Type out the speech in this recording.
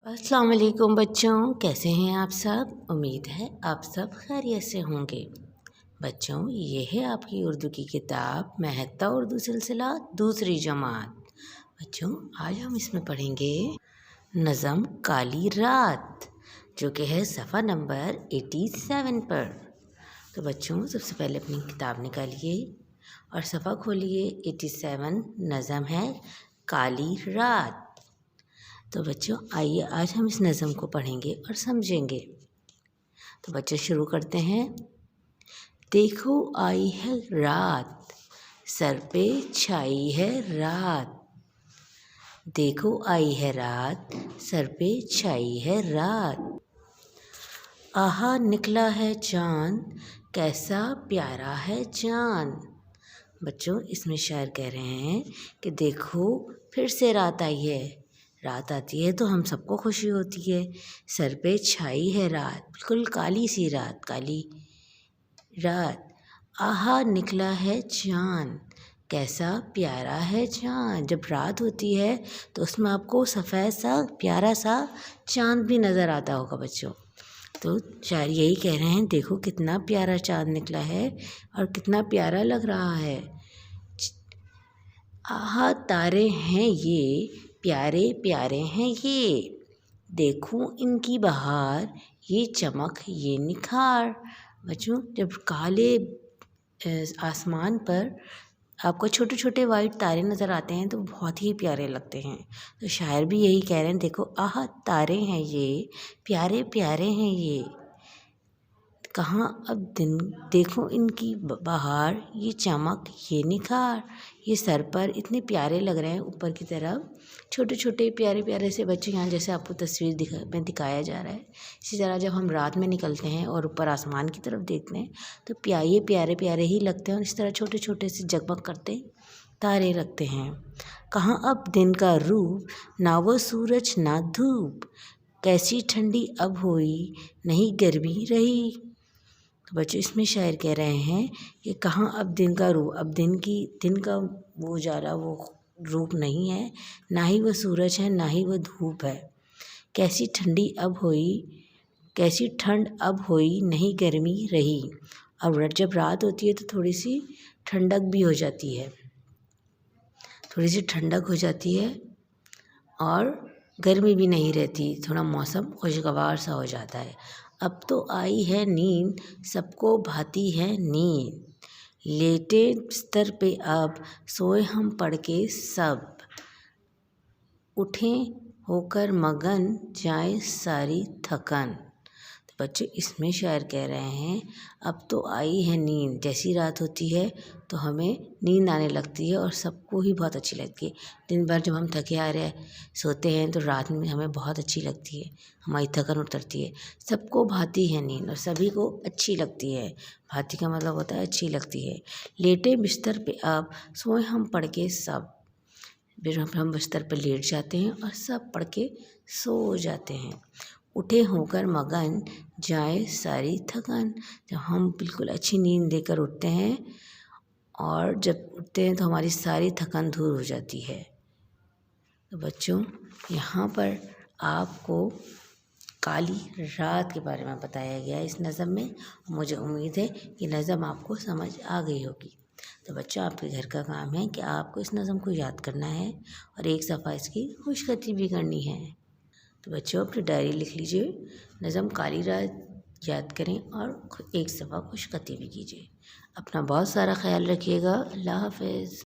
अस्सलाम वालेकुम बच्चों, कैसे हैं आप सब। उम्मीद है आप सब खैरियत से होंगे। बच्चों, ये है आपकी उर्दू की किताब महत्ता उर्दू सिलसिला दूसरी जमात। बच्चों, आज हम इसमें पढ़ेंगे नज़म काली रात, जो कि है सफ़ा नंबर 87 पर। तो बच्चों, सबसे पहले अपनी किताब निकालिए और सफ़ा खोलिए। 87 नज़म है काली रात। तो बच्चों, आइए आज हम इस नज़म को पढ़ेंगे और समझेंगे। तो बच्चों, शुरू करते हैं। देखो आई है रात, सर पे छाई है रात। देखो आई है रात, सर पे छाई है रात। आहा निकला है चाँद, कैसा प्यारा है चाँद। बच्चों, इसमें शायर कह रहे हैं कि देखो फिर से रात आई है। रात आती है तो हम सबको खुशी होती है। सर पे छाई है रात, बिल्कुल काली सी रात, काली रात। आहा निकला है चाँद, कैसा प्यारा है चाँद। जब रात होती है तो उसमें आपको सफ़ेद सा प्यारा सा चाँद भी नज़र आता होगा बच्चों। तो शायर यही कह रहे हैं, देखो कितना प्यारा चाँद निकला है और कितना प्यारा लग रहा है। आहा तारे हैं ये, प्यारे प्यारे हैं ये। देखूं इनकी बहार, ये चमक ये निखार। बच्चों, जब काले आसमान पर आपको छोटे छोटे वाइट तारे नज़र आते हैं तो बहुत ही प्यारे लगते हैं। तो शायर भी यही कह रहे हैं, देखो आहा तारे हैं ये, प्यारे प्यारे हैं ये। कहाँ अब दिन, देखो इनकी बहार, ये चमक ये निखार। ये सर पर इतने प्यारे लग रहे हैं, ऊपर की तरफ छोटे छोटे प्यारे प्यारे से बच्चे। यहाँ जैसे आपको तस्वीर दिखाया जा रहा है, इसी तरह जब हम रात में निकलते हैं और ऊपर आसमान की तरफ देखते हैं तो ये प्यारे प्यारे ही लगते हैं और इस तरह छोटे छोटे से जगमग करते तारे लगते हैं। कहाँ अब दिन का रूप, ना वो सूरज ना धूप। कैसी ठंडी अब हुई, नहीं गर्मी रही। तो बच्चों, इसमें शायर कह रहे हैं कि कहाँ अब दिन का रूप, अब दिन का वो उजाला, वो रूप नहीं है, ना ही वो सूरज है, ना ही वो धूप है। कैसी ठंडी अब हुई, कैसी ठंड अब हुई, नहीं गर्मी रही। अब जब रात होती है तो थोड़ी सी ठंडक भी हो जाती है, थोड़ी सी ठंडक हो जाती है और गर्मी भी नहीं रहती, थोड़ा मौसम खुशगवार सा हो जाता है। अब तो आई है नींद, सबको भाती है नींद। लेटे बिस्तर पे अब, सोए हम पढ़ के सब। उठें होकर मगन, जाए सारी थकन। तो बच्चों, इसमें शायर कह रहे हैं, अब तो आई है नींद। जैसी रात होती है तो हमें नींद आने लगती है और सबको ही बहुत अच्छी लगती है। दिन भर जब हम थके आ रहे सोते हैं तो रात में हमें बहुत अच्छी लगती है, हमारी थकन उतरती है। सबको भाती है नींद और सभी को अच्छी लगती है। भाती का मतलब होता है अच्छी लगती है। लेटे बिस्तर पे अब, सोए हम पढ़ के सब। फिर हम बिस्तर पर लेट जाते हैं और सब पढ़ के सो जाते हैं। उठे होकर मगन, जाए सारी थकन। जब हम बिल्कुल अच्छी नींद लेकर उठते हैं और जब उठते हैं तो हमारी सारी थकन दूर हो जाती है। तो बच्चों, यहाँ पर आपको काली रात के बारे में बताया गया है इस नज़म में। मुझे उम्मीद है कि नज़म आपको समझ आ गई होगी। तो बच्चों, आपके घर का काम है कि आपको इस नज़म को याद करना है और एक सफ़ा इसकी खुशखती भी करनी है। तो बच्चों, अपनी डायरी लिख लीजिए, नज़म काली रात याद करें और एक सफ़ा खुशखती भी कीजिए। अपना बहुत सारा ख्याल रखिएगा। अल्लाह हाफ़िज़।